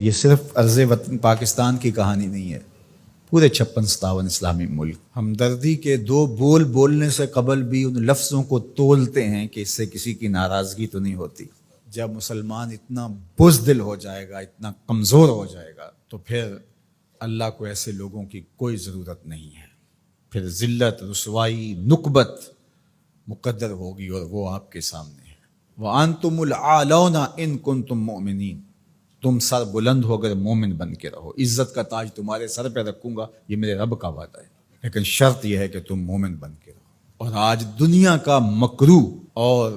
یہ صرف عرض وطن پاکستان کی کہانی نہیں ہے، پورے 56-57 اسلامی ملک ہمدردی کے دو بول بولنے سے قبل بھی ان لفظوں کو تولتے ہیں کہ اس سے کسی کی ناراضگی تو نہیں ہوتی۔ جب مسلمان اتنا بزدل ہو جائے گا، اتنا کمزور ہو جائے گا، تو پھر اللہ کو ایسے لوگوں کی کوئی ضرورت نہیں ہے، پھر ذلت، رسوائی، نکبت مقدر ہوگی اور وہ آپ کے سامنے ہے۔ وَأَنْتُمُ الْأَعْلَوْنَ إِن كُنتُم مُؤْمِنِينَ، تم سر بلند ہو کر مومن بن کے رہو، عزت کا تاج تمہارے سر پہ رکھوں گا، یہ میرے رب کا وعدہ ہے، لیکن شرط یہ ہے کہ تم مومن بن کے رہو۔ اور آج دنیا کا مکروہ اور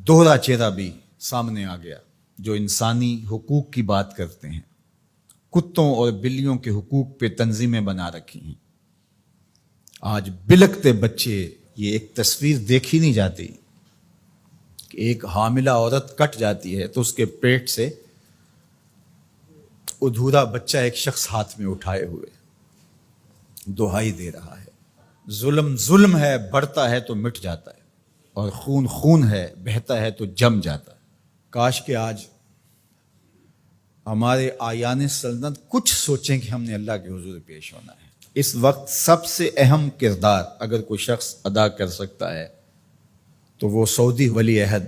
دوہرا چہرہ بھی سامنے آ گیا، جو انسانی حقوق کی بات کرتے ہیں، کتوں اور بلیوں کے حقوق پہ تنظیمیں بنا رکھی ہیں۔ آج بلکتے بچے، یہ ایک تصویر دیکھی نہیں جاتی کہ ایک حاملہ عورت کٹ جاتی ہے تو اس کے پیٹ سے ادھورا بچہ ایک شخص ہاتھ میں اٹھائے ہوئے دہائی دے رہا ہے۔ ظلم ظلم ہے، بڑھتا ہے تو مٹ جاتا ہے، اور خون خون ہے، بہتا ہے تو جم جاتا ہے۔ کاش کہ آج ہمارے آیان سلطنت کچھ سوچیں کہ ہم نے اللہ کے حضور پیش ہونا ہے۔ اس وقت سب سے اہم کردار اگر کوئی شخص ادا کر سکتا ہے تو وہ سعودی ولی عہد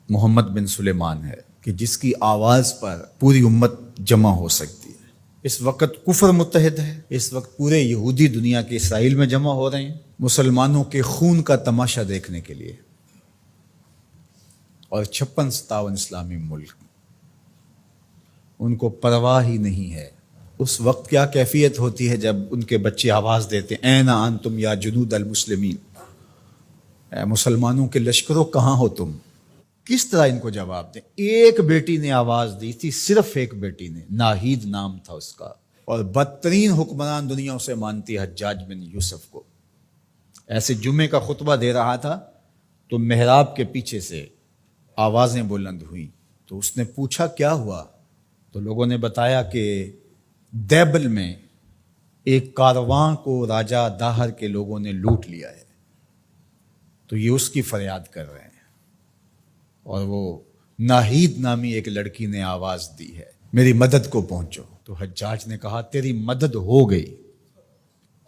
محمد بن سلیمان ہے، کہ جس کی آواز پر پوری امت جمع ہو سکتی ہے۔ اس وقت کفر متحد ہے، اس وقت پورے یہودی دنیا کے اسرائیل میں جمع ہو رہے ہیں مسلمانوں کے خون کا تماشا دیکھنے کے لیے، اور 56-57 اسلامی ملک ان کو پرواہ ہی نہیں ہے۔ اس وقت کیا کیفیت ہوتی ہے جب ان کے بچے آواز دیتے ہیں، این انتم یا جنود المسلمین، اے مسلمانوں کے لشکروں کہاں ہو تم؟ کس طرح ان کو جواب دیں؟ ایک بیٹی نے آواز دی تھی، صرف ایک بیٹی نے، ناہید نام تھا اس کا، اور بدترین حکمران دنیا اسے مانتی، حجاج بن یوسف کو۔ ایسے جمعے کا خطبہ دے رہا تھا تو محراب کے پیچھے سے آوازیں بلند ہوئیں، تو اس نے پوچھا کیا ہوا؟ تو لوگوں نے بتایا کہ دیبل میں ایک کارواں کو راجہ داہر کے لوگوں نے لوٹ لیا ہے، تو یہ اس کی فریاد کر رہے ہیں، اور وہ ناہید نامی ایک لڑکی نے آواز دی ہے، میری مدد کو پہنچو۔ تو حجاج نے کہا تیری مدد ہو گئی،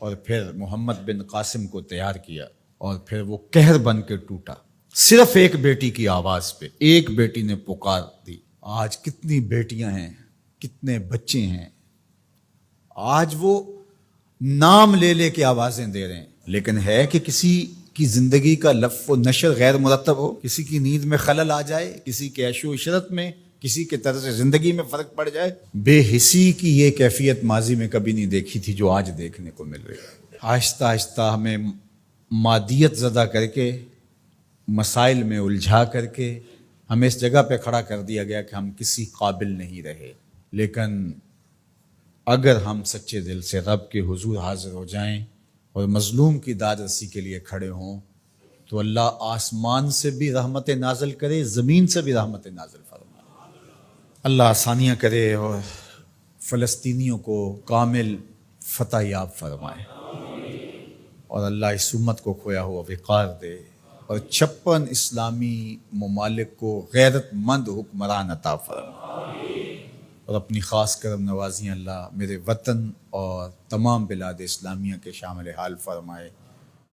اور پھر محمد بن قاسم کو تیار کیا، اور پھر وہ قہر بن کے ٹوٹا، صرف ایک بیٹی کی آواز پہ، ایک بیٹی نے پکار دی۔ آج کتنی بیٹیاں ہیں، کتنے بچے ہیں، آج وہ نام لے لے کے آوازیں دے رہے ہیں، لیکن ہے کہ کسی کی زندگی کا لف و نشر غیر مرتب ہو، کسی کی نیند میں خلل آ جائے، کسی کے عیش و عشرت میں، کسی کے طرز زندگی میں فرق پڑ جائے۔ بے حسی کی یہ کیفیت ماضی میں کبھی نہیں دیکھی تھی جو آج دیکھنے کو مل رہی ہے۔ آہستہ آہستہ ہمیں مادیت زدہ کر کے، مسائل میں الجھا کر کے ہمیں اس جگہ پہ کھڑا کر دیا گیا کہ ہم کسی قابل نہیں رہے، لیکن اگر ہم سچے دل سے رب کے حضور حاضر ہو جائیں اور مظلوم کی داد رسی کے لیے کھڑے ہوں، تو اللہ آسمان سے بھی رحمت نازل کرے، زمین سے بھی رحمت نازل فرمائے، اللہ آسانیاں کرے اور فلسطینیوں کو کامل فتح یاب فرمائے، اور اللہ اس امت کو کھویا ہوا وقار دے، اور 56 اسلامی ممالک کو غیرت مند حکمران عطا فرمائے، اور اپنی خاص کرم نوازیاں اللہ میرے وطن اور تمام بلاد اسلامیہ کے شامل حال فرمائے۔